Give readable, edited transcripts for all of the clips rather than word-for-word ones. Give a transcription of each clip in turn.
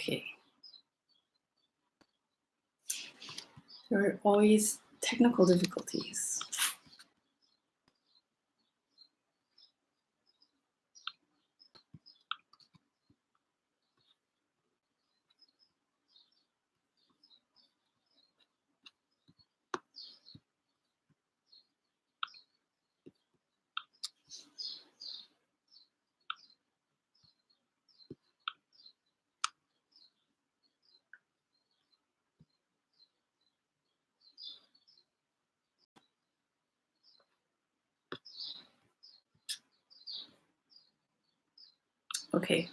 Okay. There are always technical difficulties. Okay.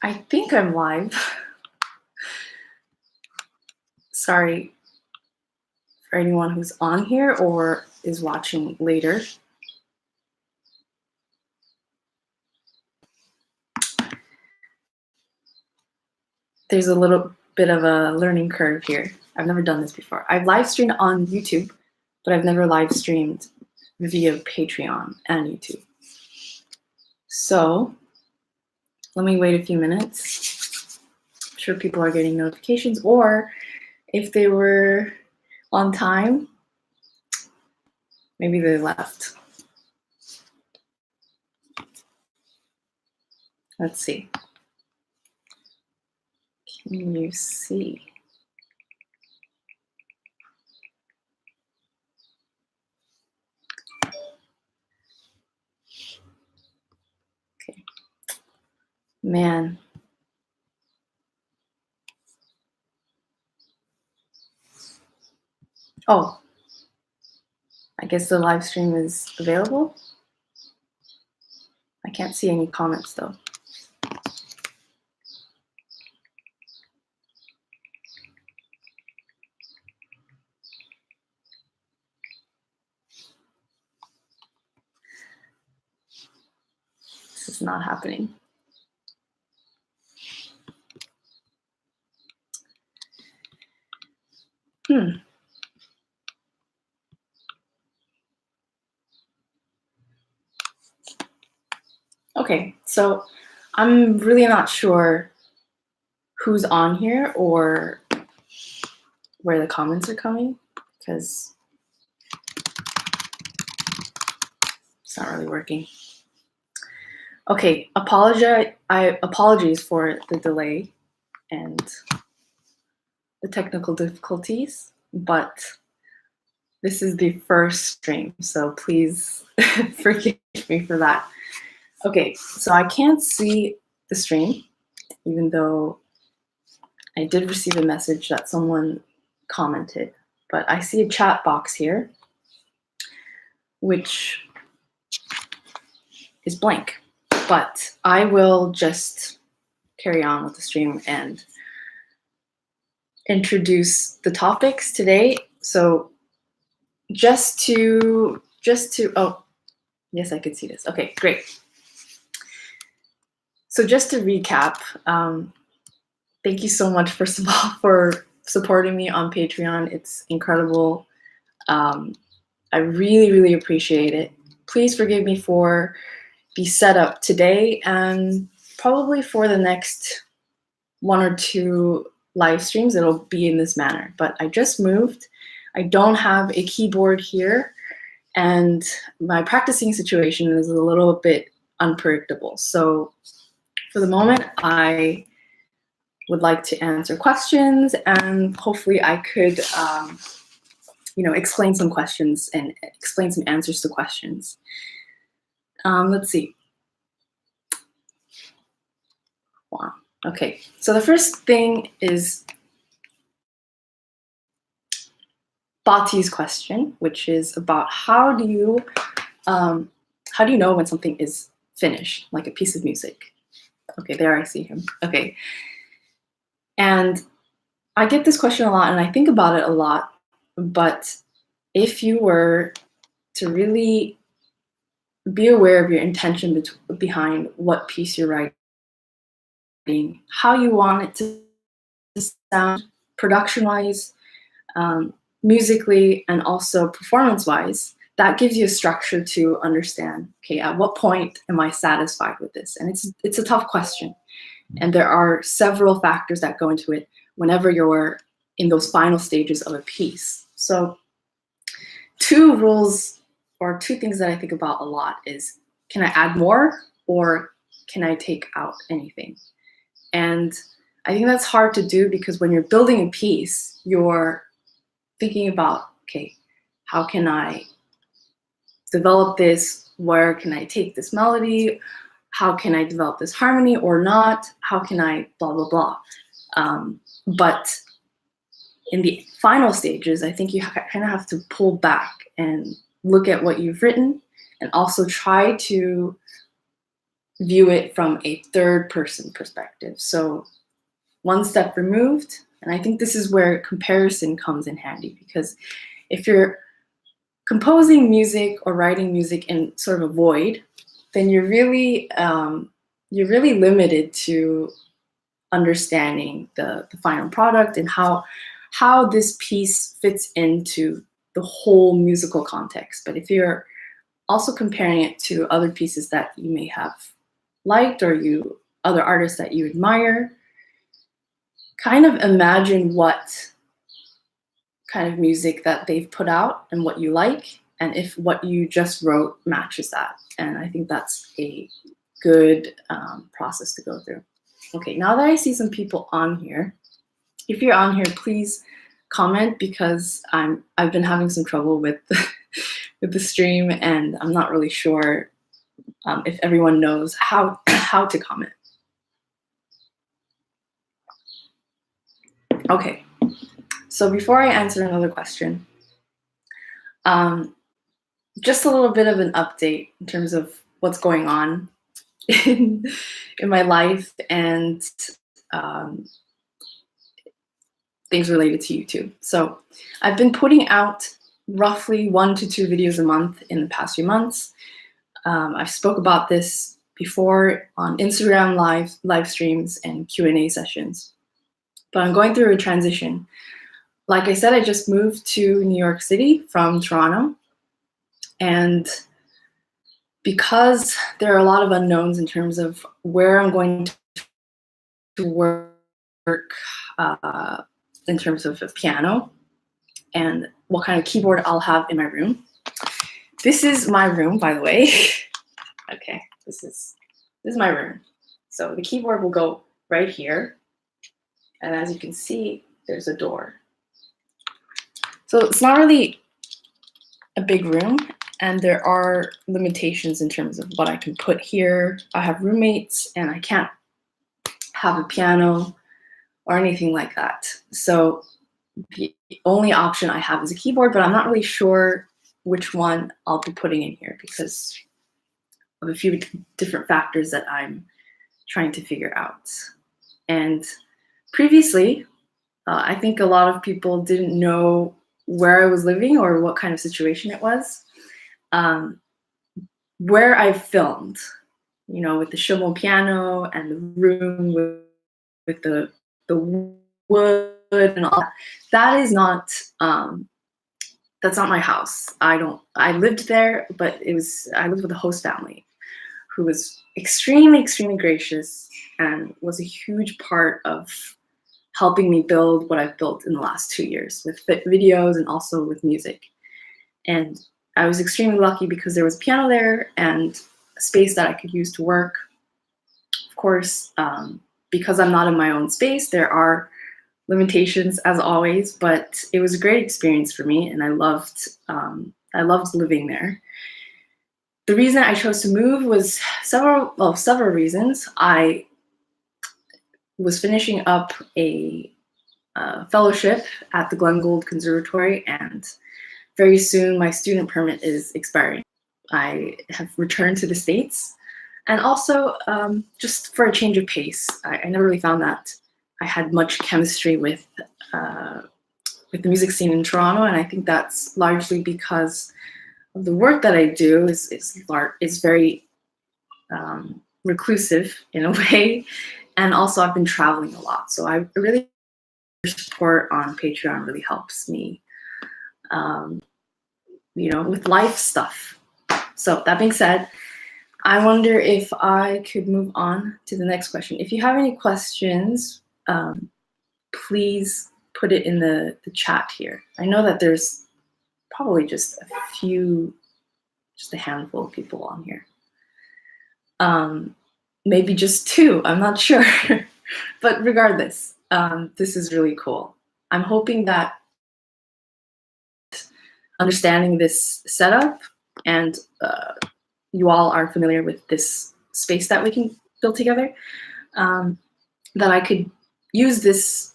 I think I'm live. Sorry for anyone who's on here or is watching later. There's a little bit of a learning curve here. I've never done this before. I've live streamed on YouTube, but I've never live streamed via Patreon and YouTube. So let me wait a few minutes. I'm sure people are getting notifications, or if they were on time, maybe they left. Let's see. Can you see? Okay. Man. Oh, I guess the live stream is available. I can't see any comments though. This is not happening. Okay, so I'm really not sure who's on here or where the comments are coming, because it's not really working. Okay, apologies for the delay and the technical difficulties, but this is the first stream, so please forgive me for that. Okay, so I can't see the stream, even though I did receive a message that someone commented, but I see a chat box here, which is blank. But I will just carry on with the stream and introduce the topics today. So just to, oh, yes, I could see this. Okay, great. So just to recap, thank you so much, first of all, for supporting me on Patreon. It's incredible. I really, really appreciate it. Please forgive me for the setup today and probably for the next 1 or 2 live streams, it'll be in this manner. But I just moved. I don't have a keyboard here, and my practicing situation is a little bit unpredictable. So for the moment, I would like to answer questions, and hopefully I could explain some questions and explain some answers to questions. Let's see. Wow. Okay, so the first thing is Bati's question, which is about how do you know when something is finished, like a piece of music? Okay, there I see him. Okay, and I get this question a lot, and I think about it a lot. But if you were to really be aware of your intention behind what piece you're writing, how you want it to sound production-wise, musically, and also performance-wise, that gives you a structure to understand, okay, at what point am I satisfied with this? And it's a tough question. And there are several factors that go into it whenever you're in those final stages of a piece. So two rules or two things that I think about a lot is, can I add more or can I take out anything? And I think that's hard to do because when you're building a piece, you're thinking about, okay, how can I develop this? Where can I take this melody? How can I develop this harmony or not? How can I blah, blah, blah. But in the final stages, I think you kind of have to pull back and look at what you've written and also try to view it from a third person perspective. So one step removed, and I think this is where comparison comes in handy, because if you're composing music or writing music in sort of a void, then you're really limited to understanding the final product and how this piece fits into the whole musical context. But if you're also comparing it to other pieces that you may have liked or other artists that you admire, kind of imagine what kind of music that they've put out and what you like, and if what you just wrote matches that. And I think that's a good process to go through. Okay, now that I see some people on here, if you're on here, please comment, because I've been having some trouble with with the stream, and I'm not really sure if everyone knows how to comment. Okay, so before I answer another question, just a little bit of an update in terms of what's going on in my life and things related to YouTube. So I've been putting out roughly 1 to 2 videos a month in the past few months. I've spoke about this before on Instagram live streams and Q&A sessions, but I'm going through a transition. Like I said, I just moved to New York City from Toronto, and because there are a lot of unknowns in terms of where I'm going to work in terms of a piano and what kind of keyboard I'll have in my room. This is my room, by the way. Okay, this is my room. So the keyboard will go right here. And as you can see, there's a door. So it's not really a big room, and there are limitations in terms of what I can put here. I have roommates, and I can't have a piano or anything like that. So the only option I have is a keyboard, but I'm not really sure which one I'll be putting in here because of a few different factors that I'm trying to figure out. And previously, I think a lot of people didn't know where I was living or what kind of situation it was. Where I filmed, with the Schumann piano and the room with the wood and all that is not, that's not my house. I lived there, but I lived with a host family who was extremely, extremely gracious and was a huge part of helping me build what I've built in the last 2 years with videos and also with music. And I was extremely lucky because there was a piano there and a space that I could use to work. Of course, because I'm not in my own space, there are limitations as always, but it was a great experience for me, and I loved living there. The reason I chose to move was several reasons. I was finishing up a fellowship at the Glen Gould Conservatory, and very soon my student permit is expiring. I have returned to the States, and also just for a change of pace. I never really found that I had much chemistry with the music scene in Toronto, and I think that's largely because of the work that I do is very reclusive in a way, and also I've been traveling a lot, so I really support on Patreon really helps me with life stuff. So that being said, I wonder if I could move on to the next question. If you have any questions, please put it in the chat here. I know that there's probably just a handful of people on here. Maybe just 2, I'm not sure. But regardless, this is really cool. I'm hoping that understanding this setup and you all are familiar with this space that we can build together, that I could use these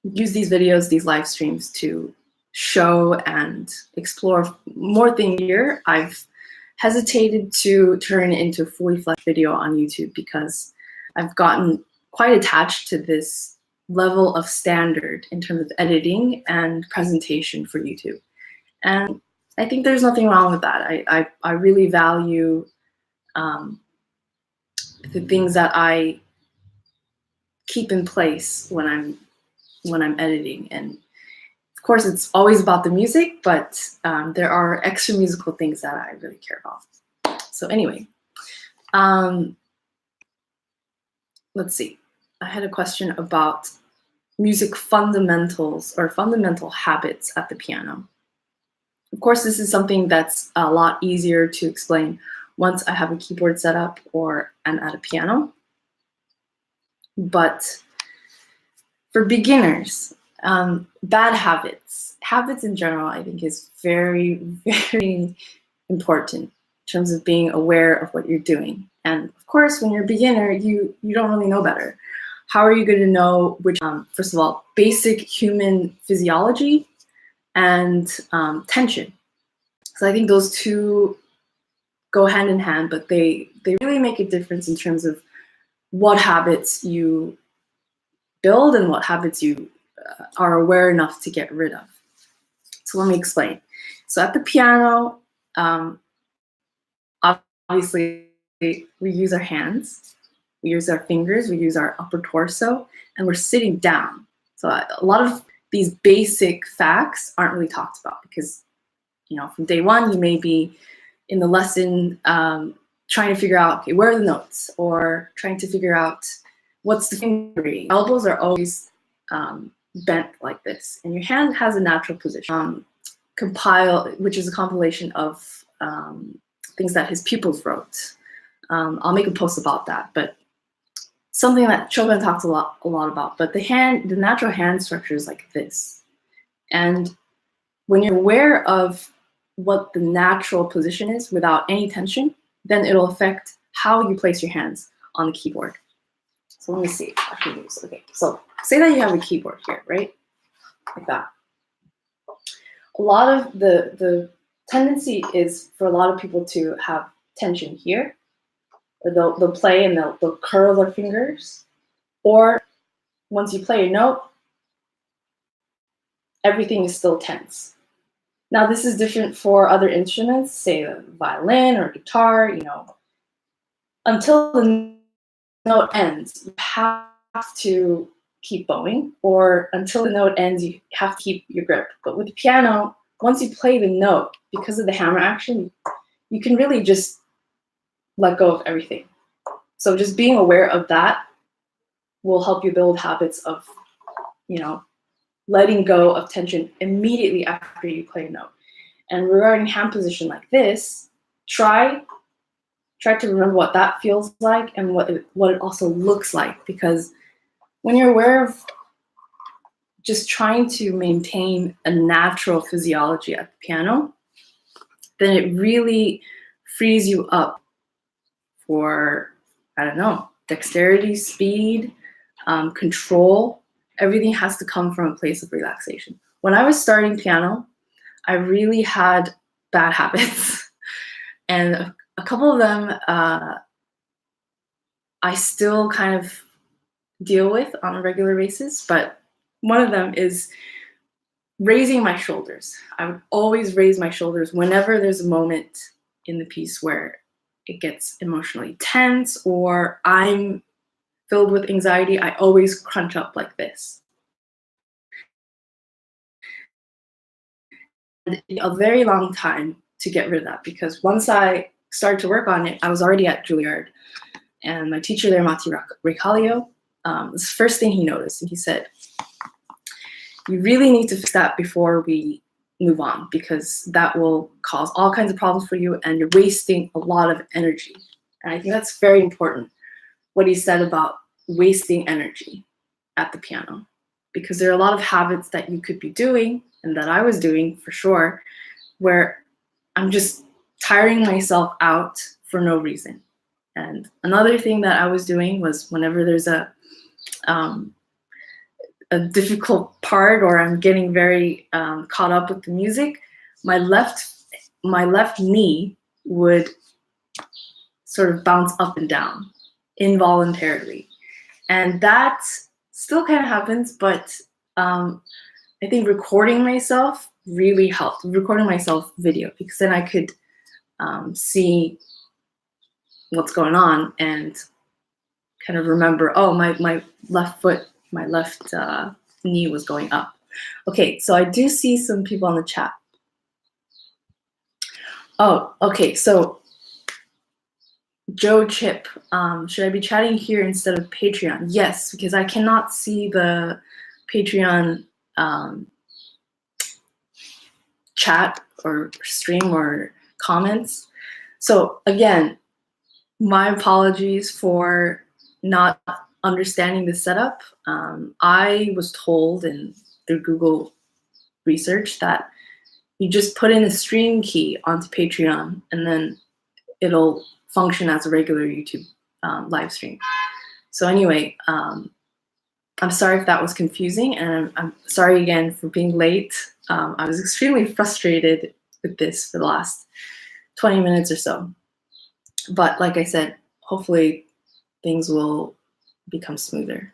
videos, these live streams, to show and explore more things here. I've hesitated to turn it into a fully fledged video on YouTube because I've gotten quite attached to this level of standard in terms of editing and presentation for YouTube. And I think there's nothing wrong with that. I really value the things that I keep in place when I'm editing. And of course, it's always about the music, but there are extra musical things that I really care about. So anyway, let's see. I had a question about music fundamentals or fundamental habits at the piano. Of course, this is something that's a lot easier to explain once I have a keyboard set up or am at a piano. But for beginners, bad habits in general, I think is very, very important in terms of being aware of what you're doing. And of course, when you're a beginner, you don't really know better. How are you going to know which, first of all, basic human physiology and tension? So I think those two go hand in hand, but they really make a difference in terms of what habits you build and what habits you are aware enough to get rid of. So let me explain. So at the piano, obviously we use our hands, we use our fingers, we use our upper torso, and we're sitting down. So a lot of these basic facts aren't really talked about because, from day one, you may be in the lesson trying to figure out, okay, where are the notes, or trying to figure out what's the fingering. Elbows are always bent like this, and your hand has a natural position. Which is a compilation of things that his pupils wrote. I'll make a post about that, but something that Chopin talks a lot about. But the natural hand structure is like this, and when you're aware of what the natural position is without any tension, then it'll affect how you place your hands on the keyboard. So let me see if I can use. Okay, so say that you have a keyboard here, right? Like that. A lot of the tendency is for a lot of people to have tension here. Or they'll play and they'll curl their fingers. Or once you play a note, everything is still tense. Now this is different for other instruments, say a violin or guitar, until the note ends, you have to keep bowing, or until the note ends, you have to keep your grip. But with the piano, once you play the note, because of the hammer action, you can really just let go of everything. So just being aware of that will help you build habits of, letting go of tension immediately after you play a note. And regarding hand position like this, try to remember what that feels like and what it also looks like, because when you're aware of just trying to maintain a natural physiology at the piano, then it really frees you up for, dexterity, speed, control. Everything has to come from a place of relaxation. When I was starting piano, I really had bad habits. And a couple of them I still kind of deal with on a regular basis, but one of them is raising my shoulders. I would always raise my shoulders whenever there's a moment in the piece where it gets emotionally tense or I'm filled with anxiety. I always crunch up like this. a very long time to get rid of that, because once I started to work on it, I was already at Juilliard, and my teacher there, Mati Recalio, was the first thing he noticed, and he said, "You really need to fix that before we move on, because that will cause all kinds of problems for you, and you're wasting a lot of energy." And I think that's very important, what he said about wasting energy at the piano, because there are a lot of habits that you could be doing, and that I was doing for sure, where I'm just tiring myself out for no reason. And another thing that I was doing was, whenever there's a difficult part, or I'm getting very caught up with the music, my left knee would sort of bounce up and down involuntarily. And that still kind of happens, but I think recording myself really helped. Recording myself video, because then I could see what's going on and kind of remember, oh, my left foot, my left knee was going up. Okay, so I do see some people on the chat. Oh, okay, so Joe Chip, should I be chatting here instead of Patreon? Yes, because I cannot see the Patreon chat or stream or comments. So again, my apologies for not understanding the setup. I was told, and through Google research, that you just put in a stream key onto Patreon, and then it'll function as a regular YouTube live stream. So anyway, I'm sorry if that was confusing, and I'm sorry again for being late. I was extremely frustrated with this for the last 20 minutes or so. But like I said, hopefully things will become smoother.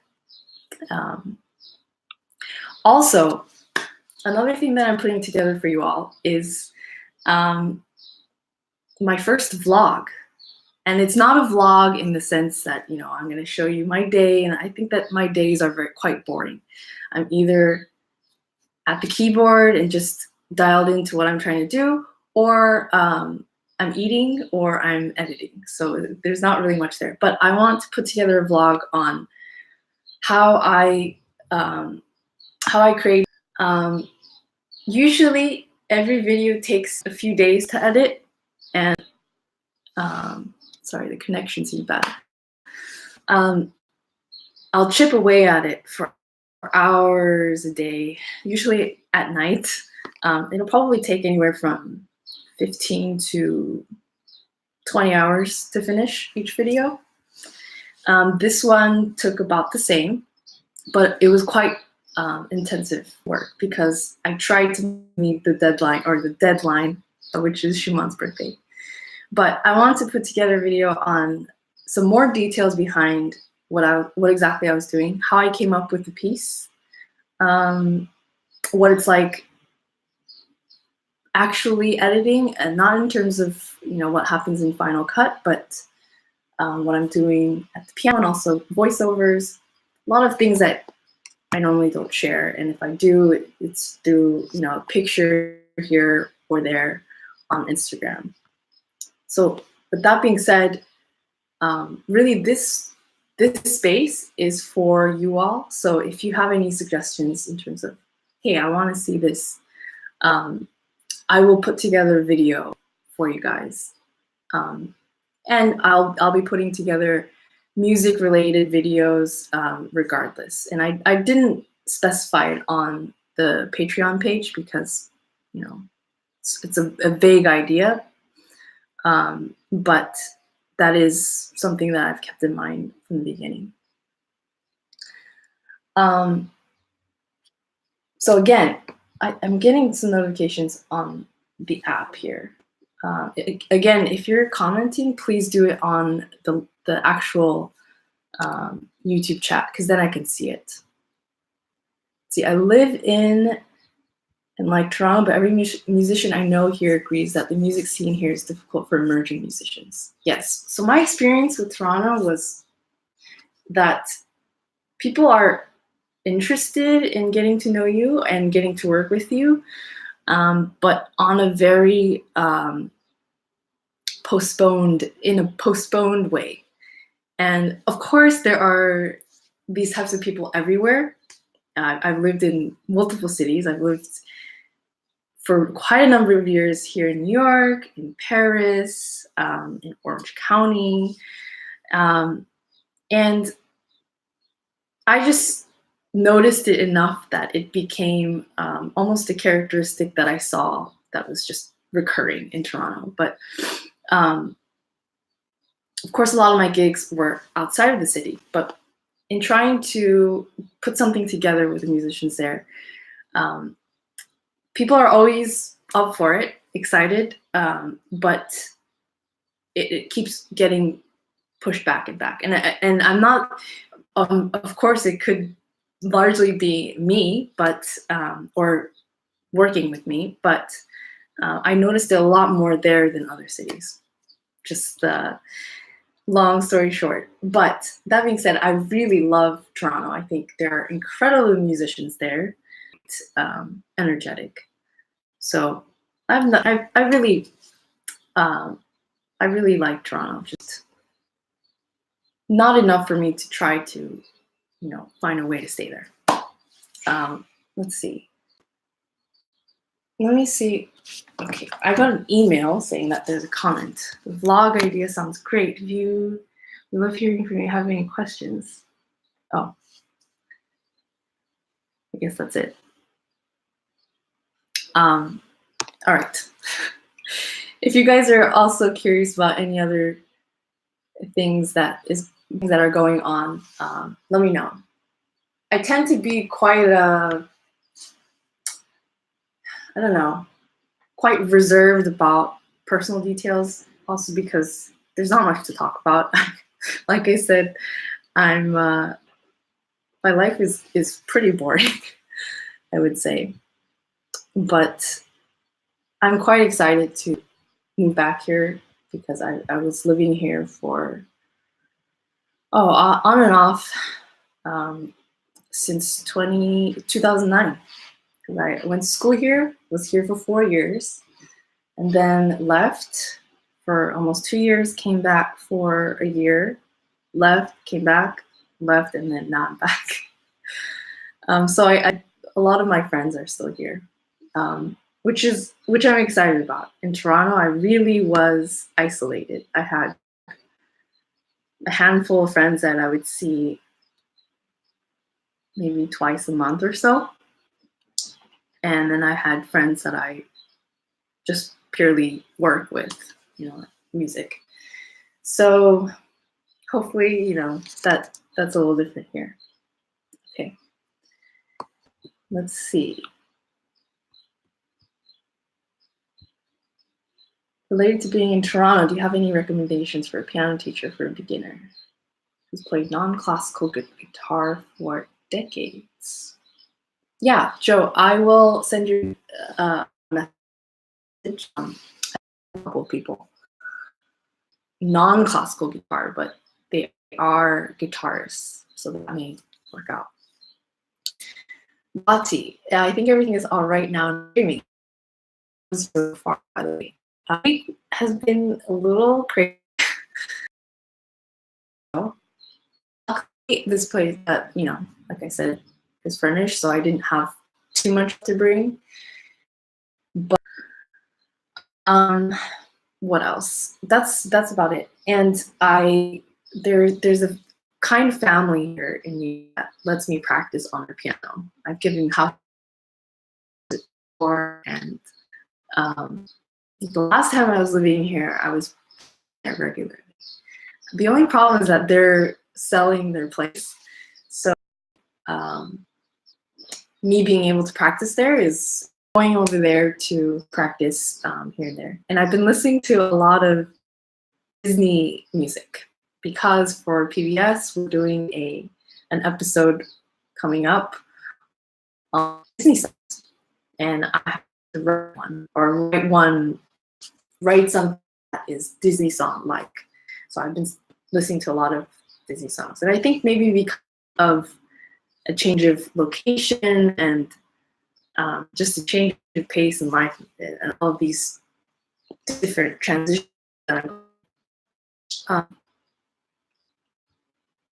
Also, another thing that I'm putting together for you all is my first vlog. And it's not a vlog in the sense that, you know, I'm going to show you my day, and I think that my days are quite boring. I'm either at the keyboard and just dialed into what I'm trying to do, or I'm eating, or I'm editing. So there's not really much there. But I want to put together a vlog on how I create. Usually every video takes a few days to edit, and sorry, the connection seems bad. I'll chip away at it for hours a day, usually at night. It'll probably take anywhere from 15 to 20 hours to finish each video. This one took about the same, but it was quite intensive work, because I tried to meet the deadline, which is Schumann's birthday. But I want to put together a video on some more details behind what exactly I was doing, how I came up with the piece, what it's like actually editing, and not in terms of, you know, what happens in Final Cut, but what I'm doing at the piano, and also voiceovers, a lot of things that I normally don't share. And if I do, it's through, you know, a picture here or there on Instagram. So with that being said, really this space is for you all. So if you have any suggestions in terms of, hey, I want to see this, I will put together a video for you guys. And I'll be putting together music related videos regardless. And I didn't specify it on the Patreon page because, you know, it's a vague idea. But that is something that I've kept in mind from the beginning. So again, I'm getting some notifications on the app here. Again, if you're commenting, please do it on the actual YouTube chat, because then I can see it. See, I live in like Toronto, but every musician I know here agrees that the music scene here is difficult for emerging musicians. Yes, so my experience with Toronto was that people are interested in getting to know you and getting to work with you, but on a very postponed way. And of course, there are these types of people everywhere. I've lived in multiple cities. I've lived for quite a number of years here in New York, in Paris, in Orange County. And I just noticed it enough that it became almost a characteristic that I saw that was just recurring in Toronto. But of course, a lot of my gigs were outside of the city. But in trying to put something together with the musicians there, people are always up for it, excited, but it keeps getting pushed back and back. And I'm not, of course, it could largely be me, but or working with me, but I noticed it a lot more there than other cities. Just long story short. But that being said, I really love Toronto. I think there are incredible musicians there, energetic. So I really like Toronto. Just not enough for me to try to, find a way to stay there. Let's see. Let me see. Okay, I got an email saying that there's a comment. The vlog idea sounds great. We love hearing from you. Have any questions? Oh, I guess that's it. All right. If you guys are also curious about any other things that are going on, let me know. I tend to be quite quite reserved about personal details, also because there's not much to talk about. Like I said, my life is pretty boring, I would say. But I'm quite excited to move back here because I was living here for on and off since 2009. I went to school here, was here for 4 years, and then left for almost 2 years, came back for a year, left, came back, left, and then now I'm back. So a lot of my friends are still here, which I'm excited about. In Toronto, I really was isolated. I had a handful of friends that I would see maybe twice a month or so. And then I had friends that I just purely work with, music. So hopefully, that's a little different here. Okay. Let's see. Related to being in Toronto, do you have any recommendations for a piano teacher for a beginner who's played non-classical guitar for decades? Yeah, Joe, I will send you a message. A couple of people. Non-classical guitar, but they are guitarists, so that may work out. Lati, I think everything is all right now. Streaming so far, by the way. It has been a little crazy. This place that, like I said, is furnished, so I didn't have too much to bring. But what else? That's about it. And there's a kind family here in New York that lets me practice on the piano. I've given house before, and the last time I was living here, I was there regularly. The only problem is that they're selling their place, so me being able to practice there is going over there to practice here and there. And I've been listening to a lot of Disney music because for PBS we're doing an episode coming up on Disney songs, and I have to write something that is Disney song like. So I've been listening to a lot of Disney songs, and I think maybe because of a change of location and just a change pace in life and all of these different transitions that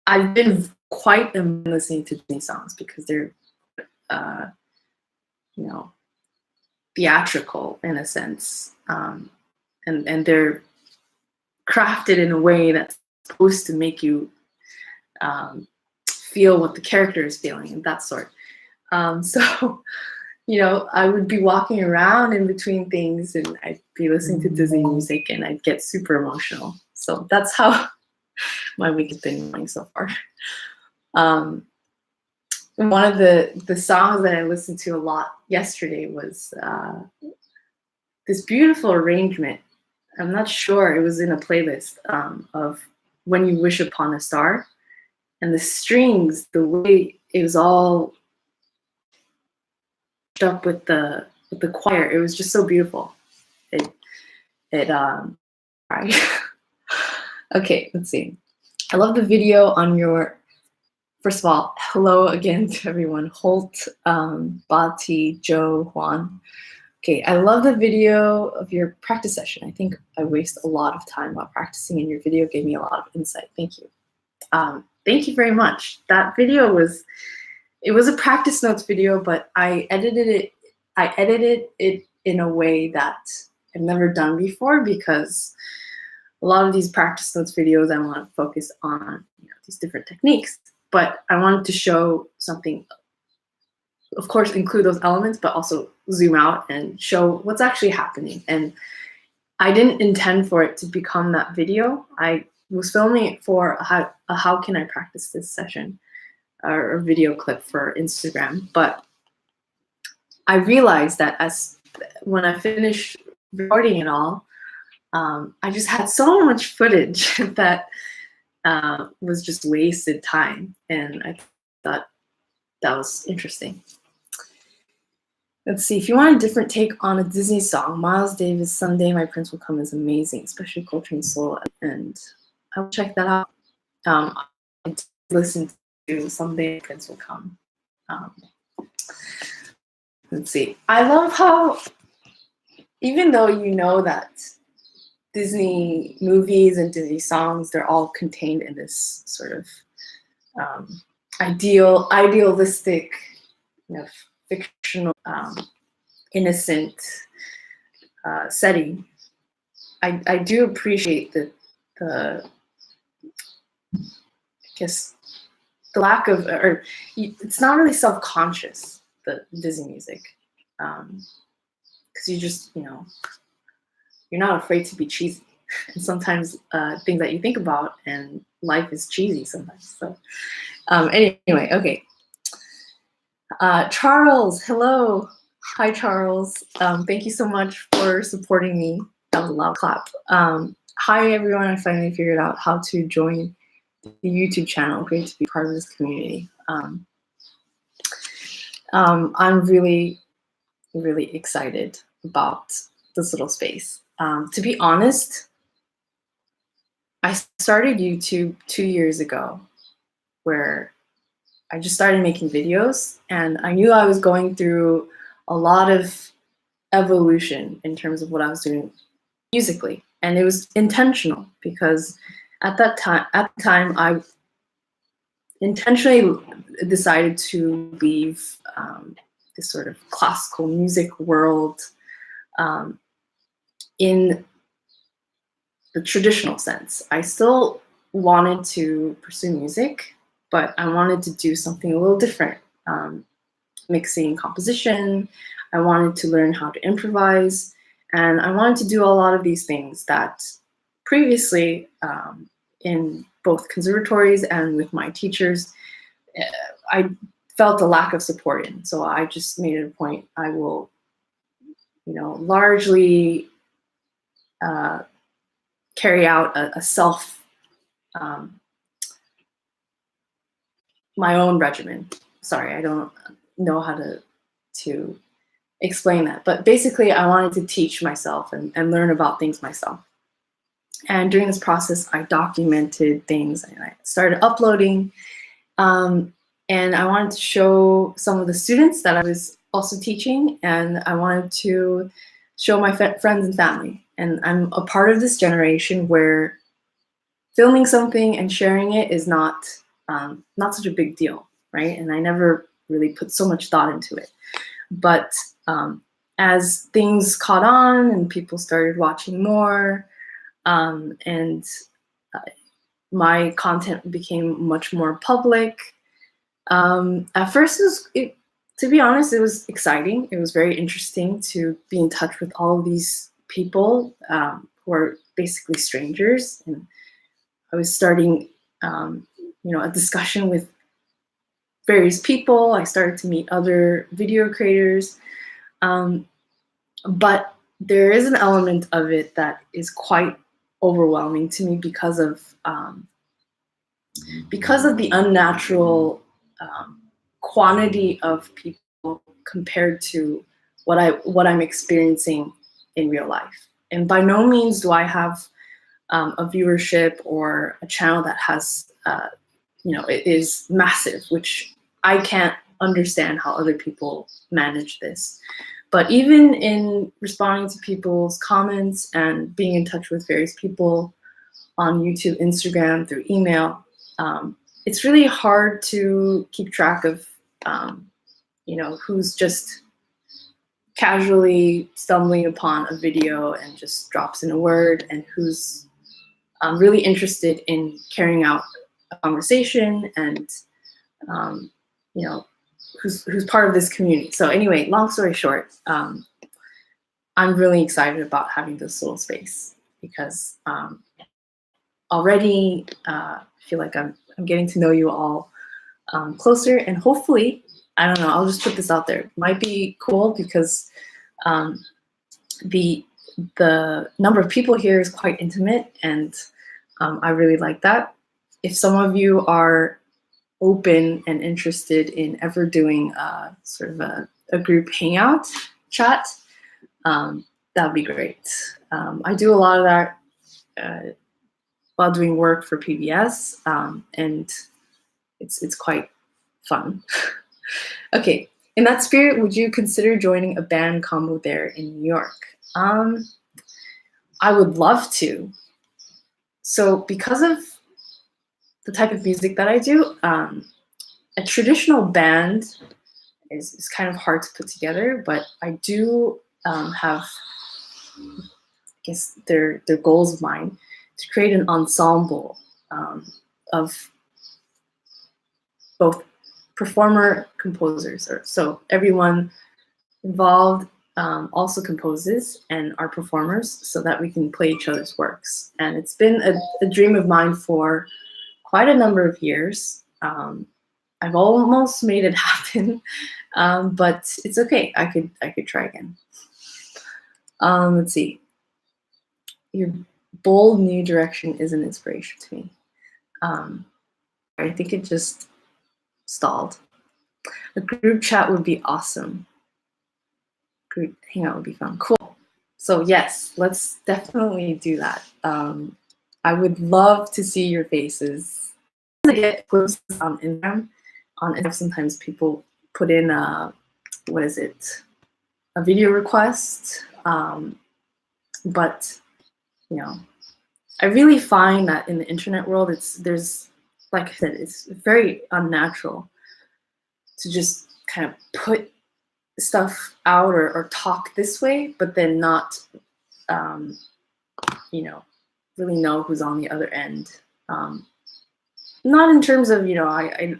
I've been quite listening to Disney songs because they're, you know, theatrical in a sense, and they're crafted in a way that's supposed to make you feel what the character is feeling and that sort. So, you know, I would be walking around in between things and I'd be listening to Disney music and I'd get super emotional. So that's how my week has been going so far. One of the songs that I listened to a lot yesterday was this beautiful arrangement. I'm not sure, it was in a playlist of When You Wish Upon a Star. And the strings, the way it was all up with the choir, it was just so beautiful. Okay, let's see. I love the video on your, first of all, hello again to everyone. Holt, Bati, Joe, Juan. Okay, I love the video of your practice session. I think I waste a lot of time while practicing, and your video gave me a lot of insight. Thank you. Thank you very much. That video was, it was a practice notes video, but I edited it in a way that I've never done before, because a lot of these practice notes videos, I want to focus on, you know, these different techniques, but I wanted to show something, of course, include those elements, but also zoom out and show what's actually happening. And I didn't intend for it to become that video. I was filming it for a how can I practice this session, or a video clip for Instagram. But I realized that when I finished recording it all, I just had so much footage that was just wasted time. And I thought that was interesting. Let's see, if you want a different take on a Disney song, Miles Davis' Someday My Prince Will Come is amazing, especially Coltrane Soul, and I will check that out. I did listen to Someday My Prince Will Come. Let's see, I love how, even though you know that Disney movies and Disney songs, they're all contained in this sort of idealistic, you know, fictional, innocent setting. I do appreciate the I guess the lack of, or it's not really self-conscious, the Disney music, because you just, you know, you're not afraid to be cheesy. And sometimes things that you think about and life is cheesy sometimes. So anyway, okay. Charles, hello. Hi, Charles. Thank you so much for supporting me. That was a loud clap. Hi, everyone. I finally figured out how to join the YouTube channel. Great to be part of this community. I'm really, really excited about this little space. To be honest, I started YouTube 2 years ago, where I just started making videos, and I knew I was going through a lot of evolution in terms of what I was doing musically, and it was intentional, because at the time I intentionally decided to leave this sort of classical music world in the traditional sense. I still wanted to pursue music, but I wanted to do something a little different. Mixing, composition, I wanted to learn how to improvise, and I wanted to do a lot of these things that previously in both conservatories and with my teachers, I felt a lack of support in. So I just made it a point, I will, you know, largely carry out a self, my own regimen. Sorry, I don't know how to explain that, but basically I wanted to teach myself and learn about things myself. And during this process, I documented things and I started uploading, and I wanted to show some of the students that I was also teaching, and I wanted to show my friends and family. And I'm a part of this generation where filming something and sharing it is not such a big deal, right? And I never really put so much thought into it. But as things caught on and people started watching more, and my content became much more public. At first, to be honest, it was exciting. It was very interesting to be in touch with all of these people who are basically strangers. And I was starting, a discussion with various people. I started to meet other video creators. But there is an element of it that is quite overwhelming to me because of the unnatural quantity of people compared to what I'm experiencing in real life. And by no means do I have a viewership or a channel that has it is massive, which I can't understand how other people manage this. But even in responding to people's comments and being in touch with various people on YouTube, Instagram, through email, it's really hard to keep track of, who's just casually stumbling upon a video and just drops in a word, and who's really interested in carrying out a conversation and, who's part of this community. So anyway, long story short, I'm really excited about having this little space because already I feel like I'm getting to know you all closer, and hopefully, I don't know, I'll just put this out there. It might be cool because the number of people here is quite intimate, and I really like that. If some of you are open and interested in ever doing sort of a group hangout chat, that'd be great. I do a lot of that while doing work for PBS, and it's quite fun. Okay, in that spirit, would you consider joining a band combo there in New York? I would love to. So because of the type of music that I do, a traditional band is kind of hard to put together, but I do have, I guess, their goals of mine to create an ensemble of both performer composers, so everyone involved also composes and are performers, so that we can play each other's works. And it's been a dream of mine for quite a number of years. I've almost made it happen, but it's okay. I could try again. Let's see. Your bold new direction is an inspiration to me. I think it just stalled. A group chat would be awesome. Group hangout would be fun. Cool. So yes, let's definitely do that. I would love to see your faces. I get glimpses on Instagram. On Instagram, sometimes people put in a video request. But I really find that in the internet world, there's like I said, it's very unnatural to just kind of put stuff out or talk this way, but then not really know who's on the other end. Not in terms of I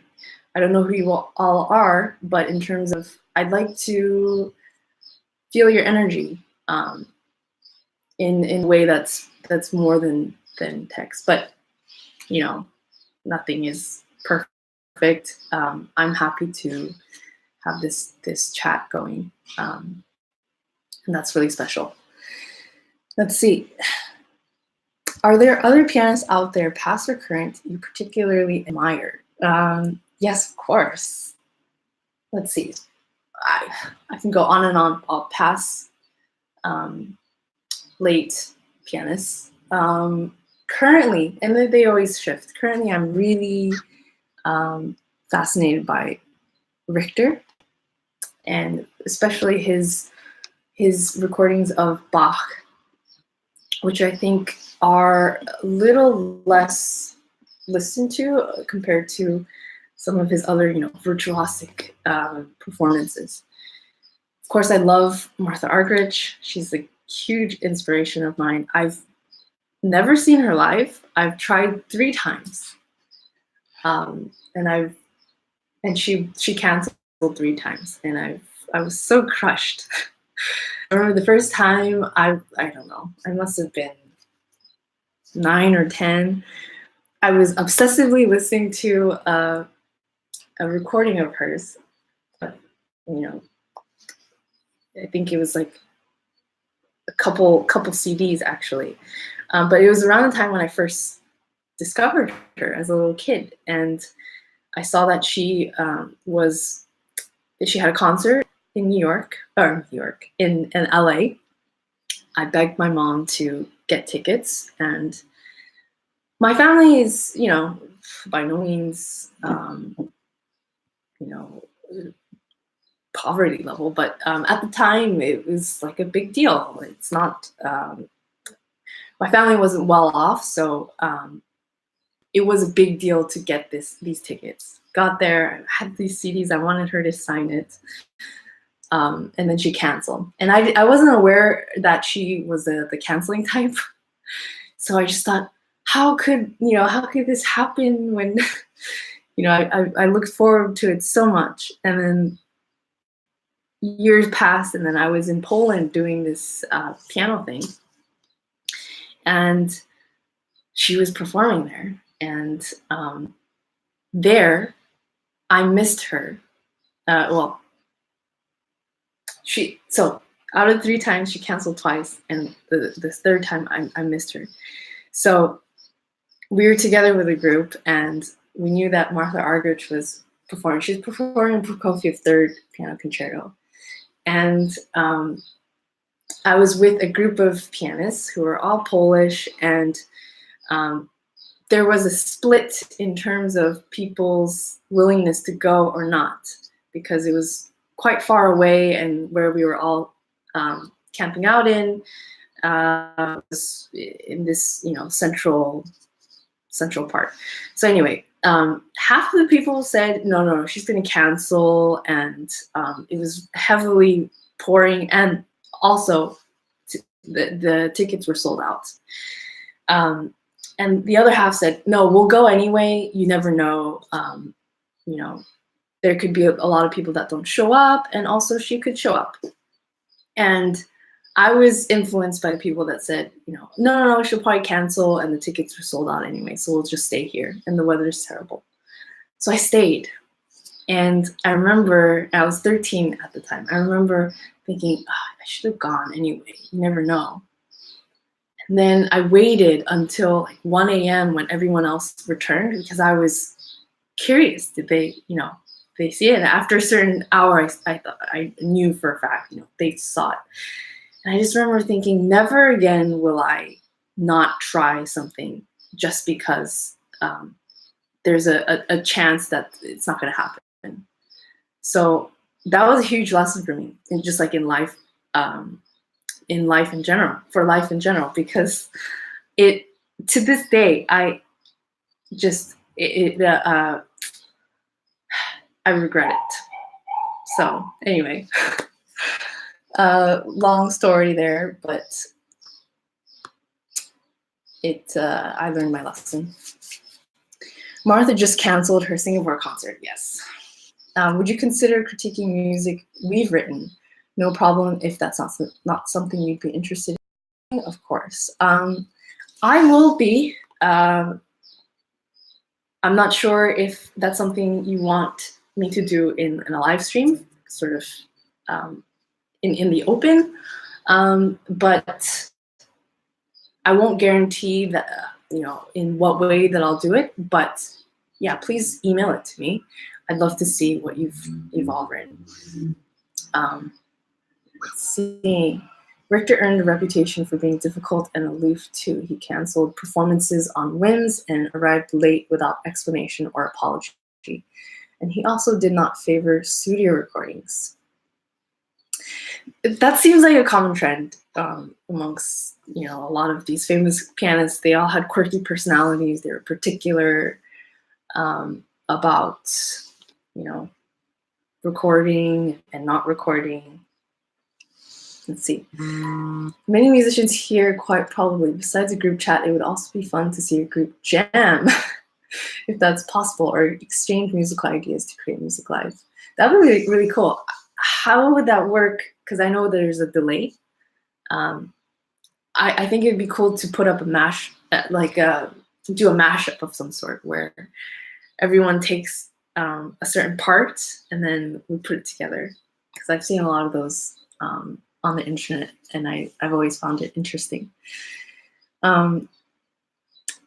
don't know who you all are, but in terms of I'd like to feel your energy in a way that's more than text. But nothing is perfect. I'm happy to have this chat going, and that's really special. Let's see. Are there other pianists out there, past or current, you particularly admire? Yes, of course. Let's see. I can go on and on. I'll pass late pianists. Currently, and they always shift. Currently, I'm really fascinated by Richter and especially his recordings of Bach, which I think are a little less listened to compared to some of his other, virtuosic performances. Of course, I love Martha Argerich. She's a huge inspiration of mine. I've never seen her live. I've tried 3 times, and she canceled 3 times, and I was so crushed. I remember the first time, I don't know, I must have been 9 or 10. I was obsessively listening to a recording of hers. I think it was like a couple CDs actually, but it was around the time when I first discovered her as a little kid, and I saw that she had a concert in in LA. I begged my mom to get tickets, and my family is, by no means, poverty level, but at the time it was like a big deal. It's not, my family wasn't well off, so it was a big deal to get these tickets. Got there, I had these CDs, I wanted her to sign it, and then she canceled. And I wasn't aware that she was the canceling type, so I just thought, how could this happen when, I looked forward to it so much. And then years passed, and then I was in Poland doing this piano thing, and she was performing there, and there I missed her. So out of 3 times she canceled twice, and the third time I missed her. So we were together with a group, and we knew that Martha Argerich was performing. She's performing Prokofiev Third Piano Concerto. And I was with a group of pianists who were all Polish, and there was a split in terms of people's willingness to go or not, because it was quite far away, and where we were all camping out in this, central part. So anyway, half of the people said, no, she's going to cancel, and it was heavily pouring, and also the tickets were sold out. And the other half said, no, we'll go anyway. You never know. There could be a lot of people that don't show up, and also she could show up. And I was influenced by the people that said, no, she'll probably cancel, and the tickets were sold out anyway, so we'll just stay here, and the weather's terrible. So I stayed. And I remember, I was 13 at the time, I remember thinking, I should have gone anyway, you never know. And then I waited until like 1 a.m. when everyone else returned, because I was curious, did they see it? And after a certain hour, I thought, I knew for a fact, they saw it. And I just remember thinking, never again will I not try something just because there's a chance that it's not going to happen. So that was a huge lesson for me, and just like in life in general, because to this day, I regret it. So anyway. Long story there, but I learned my lesson. Martha just canceled her Singapore concert. Yes. Would you consider critiquing music we've written? No problem if that's not something you'd be interested in. Of course, I will be. I'm not sure if that's something you want me to do in a live stream, sort of. In the open, but I won't guarantee that, in what way that I'll do it. But yeah, please email it to me. I'd love to see what you've all written. Let's see. Richter earned a reputation for being difficult and aloof too. He canceled performances on whims and arrived late without explanation or apology. And he also did not favor studio recordings. That seems like a common trend amongst, you know, a lot of these famous pianists. They all had quirky personalities. They were particular about, you know, recording and not recording. Let's see. Many musicians here, quite probably, besides a group chat, it would also be fun to see a group jam, if that's possible, or exchange musical ideas to create music live. That would be really, really cool. How would that work? Because I know there's a delay. I think it'd be cool to put up a mash, do a mashup of some sort where everyone takes a certain part and then we put it together. Because I've seen a lot of those on the internet, and I've always found it interesting.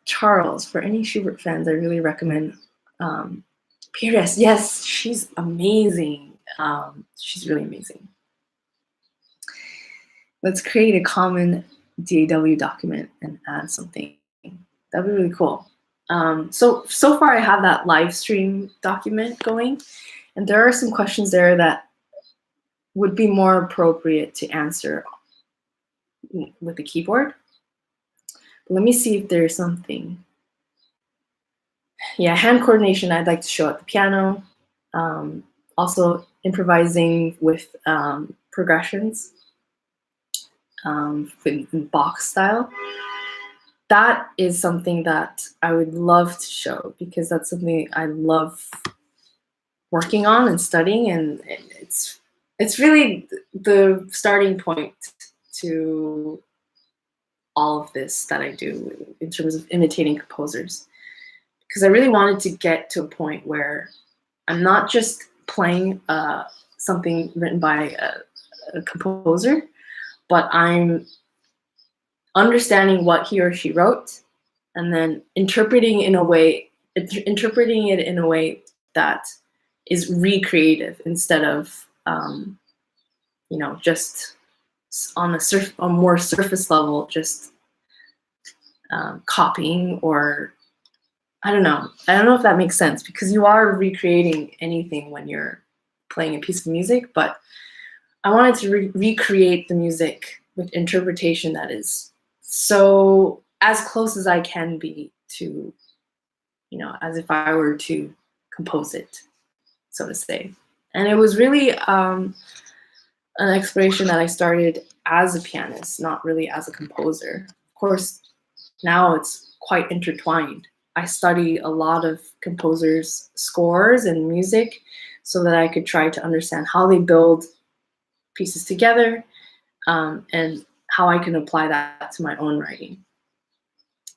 Charles, for any Schubert fans, I really recommend Pires. Yes, she's amazing. She's really amazing. Let's create a common DAW document and add something. That'd be really cool. So far I have that live stream document going, and there are some questions there that would be more appropriate to answer with the keyboard. But let me see if there's something. Yeah, hand coordination I'd like to show at the piano. Also improvising with progressions in box style. That is something that I would love to show, because that's something I love working on and studying, and it's really the starting point to all of this that I do in terms of imitating composers. Because I really wanted to get to a point where I'm not just playing something written by a composer, but I'm understanding what he or she wrote and then interpreting it in a way that is recreative instead of you know, just on a more surface level, just copying, or I don't know if that makes sense, because you are recreating anything when you're playing a piece of music, but I wanted to recreate the music with interpretation that is so as close as I can be to, you know, as if I were to compose it, so to say. And it was really an exploration that I started as a pianist, not really as a composer. Of course, now it's quite intertwined. I study a lot of composers' scores and music so that I could try to understand how they build pieces together, and how I can apply that to my own writing.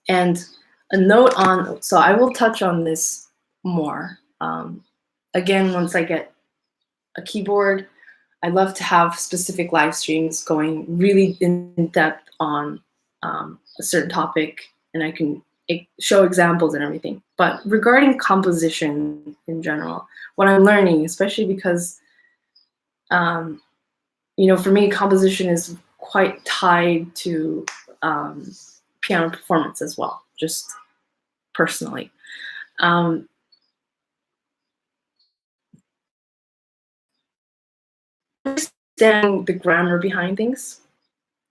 And a note on, so I will touch on this more. Again, once I get a keyboard, I love to have specific live streams going really in depth on a certain topic, and I can show examples and everything. But regarding composition in general, what I'm learning, especially because, you know, for me, composition is quite tied to piano performance as well, just personally. Understanding the grammar behind things,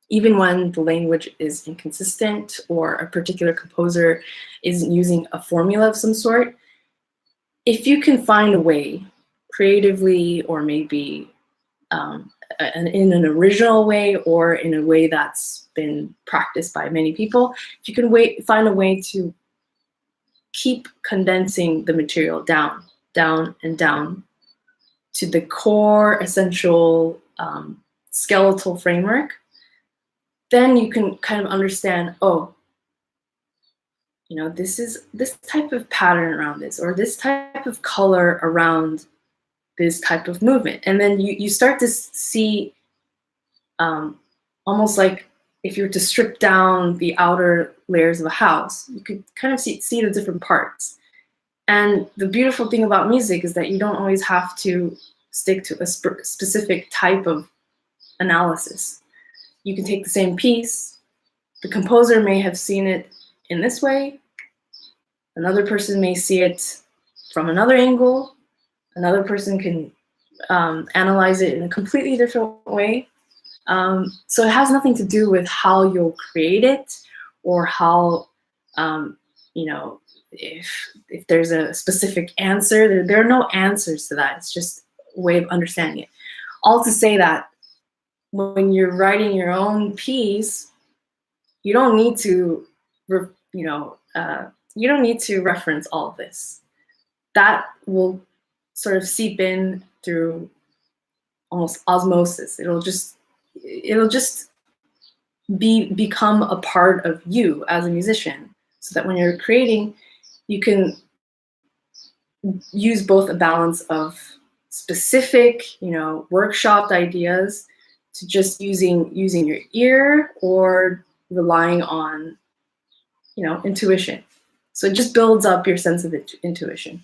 even when the language is inconsistent or a particular composer is using a formula of some sort, if you can find a way creatively, or maybe in an original way, or in a way that's been practiced by many people, if you can find a way to keep condensing the material down and down to the core essential skeletal framework, then you can kind of understand, oh, you know, this is this type of pattern around this, or this type of color around this type of movement. And then you start to see, almost like if you were to strip down the outer layers of a house, you could kind of see the different parts. And the beautiful thing about music is that you don't always have to stick to a specific type of analysis. You can take the same piece, the composer may have seen it in this way, another person may see it from another angle, another person can analyze it in a completely different way. So it has nothing to do with how you'll create it or how, you know, if there's a specific answer. There are no answers to that. It's just a way of understanding it. All to say that when you're writing your own piece, you don't need to, you don't need to reference all of this. That will sort of seep in through almost osmosis. It'll just become a part of you as a musician, so that when you're creating, you can use both a balance of specific, workshopped ideas to just using your ear or relying on, intuition. So it just builds up your sense of intuition.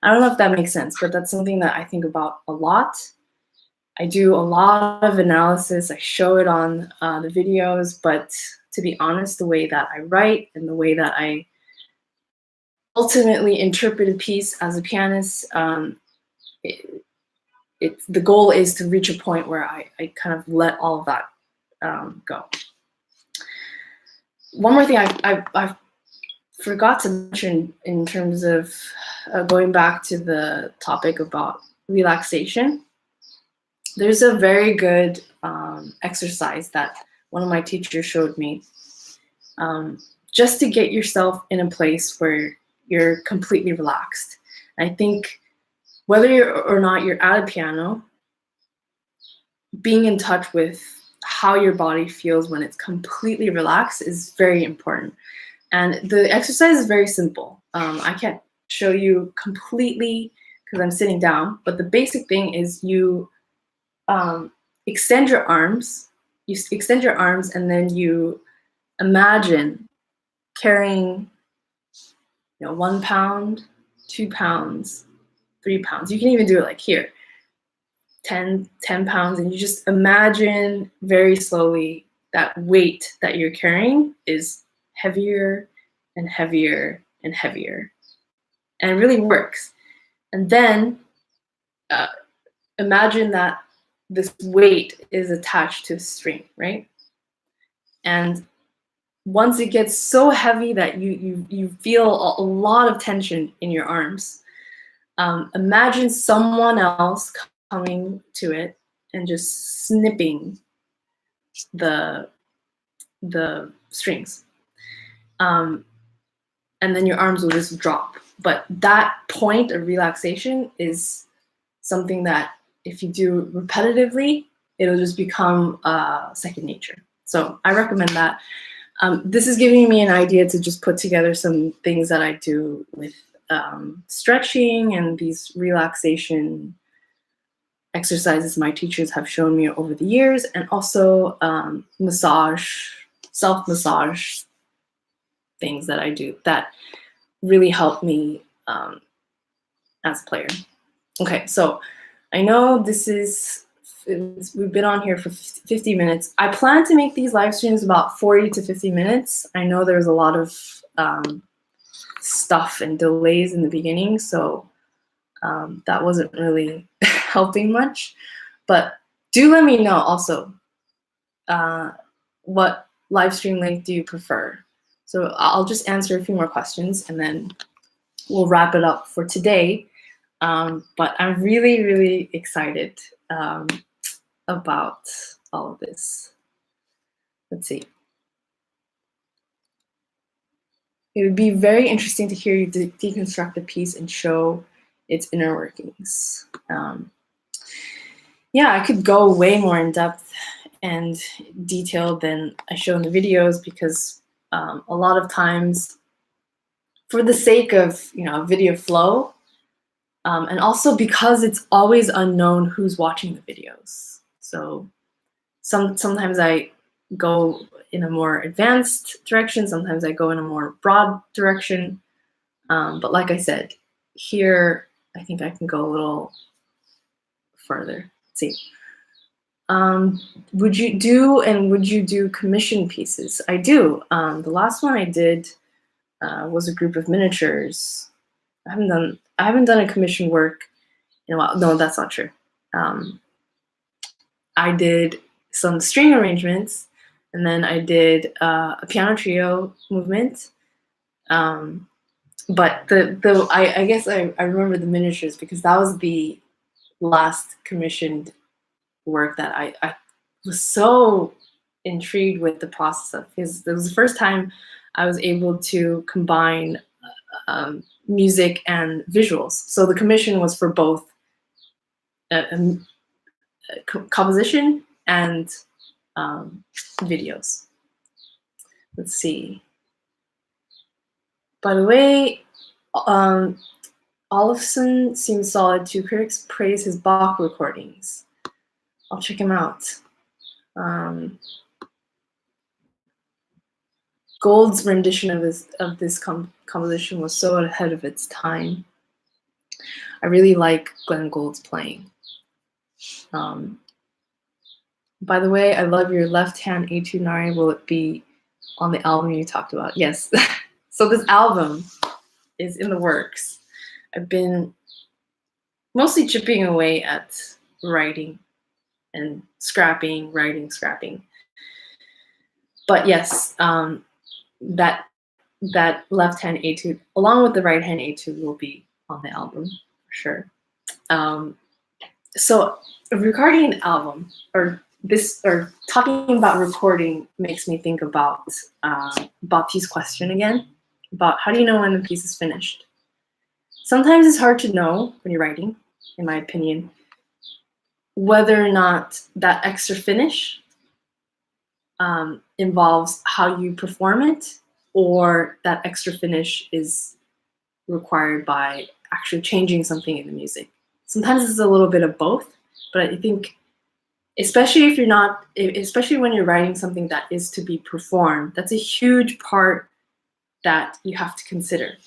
I don't know if that makes sense, but that's something that I think about a lot. I do a lot of analysis. I show it on the videos, but to be honest, the way that I write and the way that I ultimately interpret a piece as a pianist, the goal is to reach a point where I kind of let all of that go. One more thing I forgot to mention in terms of going back to the topic about relaxation. There's a very good exercise that one of my teachers showed me, just to get yourself in a place where you're completely relaxed. I think whether or not you're at a piano, being in touch with how your body feels when it's completely relaxed is very important. And the exercise is very simple. I can't show you completely because I'm sitting down, but the basic thing is you extend your arms. You extend your arms and then you imagine carrying 1 pound, 2 pounds, 3 pounds. You can even do it like here, 10 pounds, and you just imagine very slowly that weight that you're carrying is heavier and heavier and heavier. And it really works. And then imagine that this weight is attached to a string, right? And once it gets so heavy that you feel a lot of tension in your arms, imagine someone else coming to it and just snipping the strings. And then your arms will just drop. But that point of relaxation is something that if you do repetitively, it'll just become second nature. So I recommend that. This is giving me an idea to just put together some things that I do with stretching and these relaxation exercises my teachers have shown me over the years, and also self-massage things that I do that really help me as a player. Okay, so I know we've been on here for 50 minutes. I plan to make these live streams about 40 to 50 minutes. I know there's a lot of stuff and delays in the beginning, so that wasn't really helping much. But do let me know also what live stream length do you prefer. So I'll just answer a few more questions and then we'll wrap it up for today. But I'm really, really excited about all of this. Let's see. It would be very interesting to hear you deconstruct the piece and show its inner workings. Yeah, I could go way more in depth and detailed than I show in the videos, because a lot of times, for the sake of video flow, and also because it's always unknown who's watching the videos. So sometimes I go in a more advanced direction, sometimes I go in a more broad direction. But like I said, here I think I can go a little further. Let's see. Would you do commission pieces? I do. The last one I did was a group of miniatures. I haven't done a commission work in a while. No, that's not true. I did some string arrangements, and then I did a piano trio movement. But I guess I remember the miniatures because that was the last commissioned work that I was so intrigued with the process of, because it was the first time I was able to combine music and visuals. So the commission was for both composition and videos. Let's see. By the way, Olafson seems solid too. Critics praise his Bach recordings. I'll check him out. Gold's rendition of this composition was so ahead of its time. I really like Glenn Gould's playing. By the way, I love your left-hand etude, Nari. Will it be on the album you talked about? Yes. So this album is in the works. I've been mostly chipping away at writing and scrapping, writing, scrapping. But yes, that left-hand etude, along with the right-hand etude, will be on the album for sure. So regarding an album, or talking about recording, makes me think about Bapti's question again, about how do you know when the piece is finished? Sometimes it's hard to know when you're writing, in my opinion, whether or not that extra finish involves how you perform it, or that extra finish is required by actually changing something in the music. Sometimes it's a little bit of both, but I think especially when you're writing something that is to be performed, that's a huge part that you have to consider.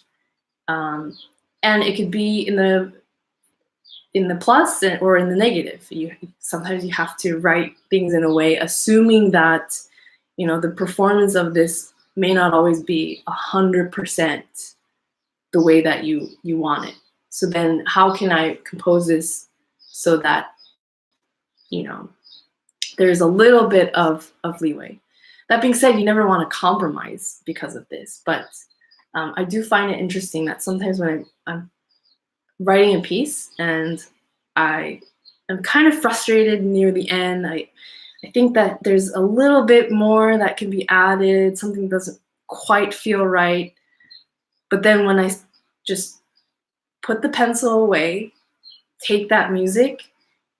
And it could be in the plus or in the negative. Sometimes you have to write things in a way, assuming that the performance of this may not always be 100% the way that you want it. So then how can I compose this so that there's a little bit of leeway? That being said, you never want to compromise because of this, but I do find it interesting that sometimes when I'm writing a piece and I am kind of frustrated near the end, I think that there's a little bit more that can be added, something doesn't quite feel right. But then when I just put the pencil away, take that music,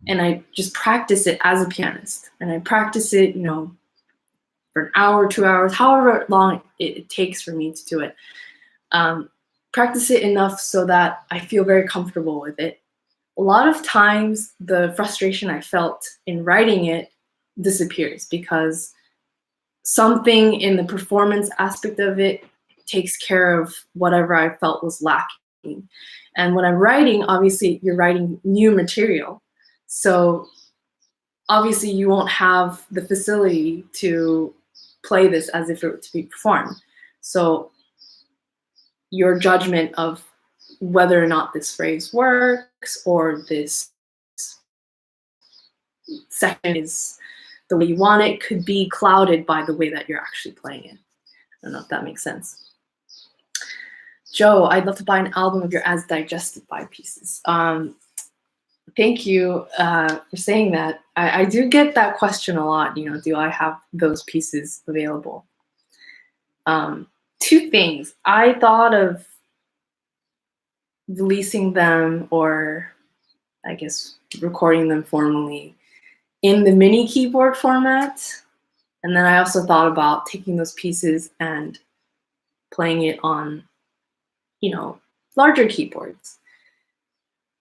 and I just practice it as a pianist, and I practice it, for an hour, 2 hours, however long it takes for me to do it. Practice it enough so that I feel very comfortable with it. A lot of times, the frustration I felt in writing it disappears because something in the performance aspect of it takes care of whatever I felt was lacking. And when I'm writing, obviously, you're writing new material. So obviously, you won't have the facility to play this as if it were to be performed. So your judgment of whether or not this phrase works or this section is the way you want it could be clouded by the way that you're actually playing it. I don't know if that makes sense. Joe, I'd love to buy an album of your As Digested by pieces. Thank you for saying that. I do get that question a lot, do I have those pieces available? Two things. I thought of releasing them, or I guess recording them formally in the mini keyboard format. And then I also thought about taking those pieces and playing it on, larger keyboards.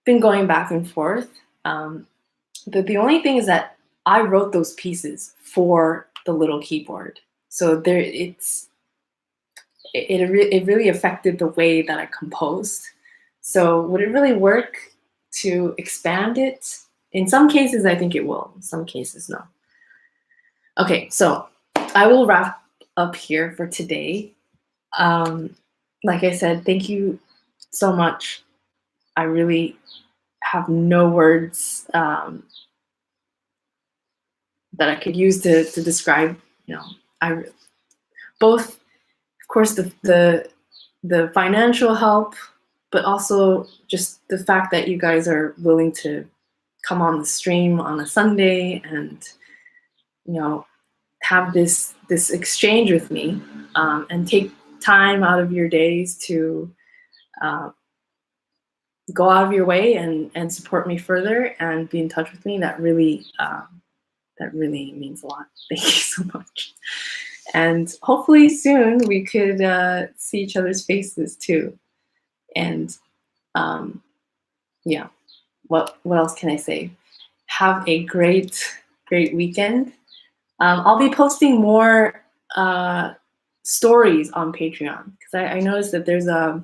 Been going back and forth. But the only thing is that I wrote those pieces for the little keyboard. So it really affected the way that I composed. So would it really work to expand it? In some cases, I think it will. In some cases, no. Okay, so I will wrap up here for today. Like I said, thank you so much. I really have no words that I could use to describe, I both, of course, the financial help, but also just the fact that you guys are willing to come on the stream on a Sunday and have this exchange with me, and take time out of your days to go out of your way and support me further and be in touch with me. That really means a lot. Thank you so much. And hopefully soon we could see each other's faces too. And yeah, what else can I say? Have a great weekend. I'll be posting more stories on Patreon, because I noticed that there's a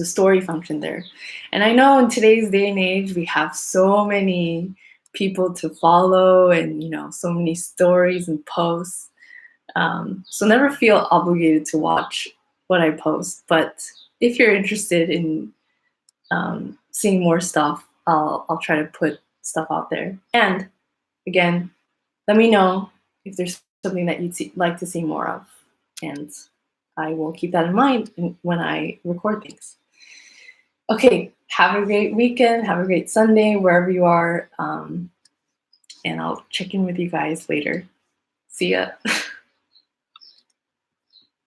story function there. And I know in today's day and age, we have so many people to follow and, so many stories and posts. So never feel obligated to watch what I post. But if you're interested in seeing more stuff, I'll try to put stuff out there. And again, let me know if there's something that you'd like to see more of. And I will keep that in mind when I record things. Okay, have a great weekend. Have a great Sunday, wherever you are. And I'll check in with you guys later. See ya.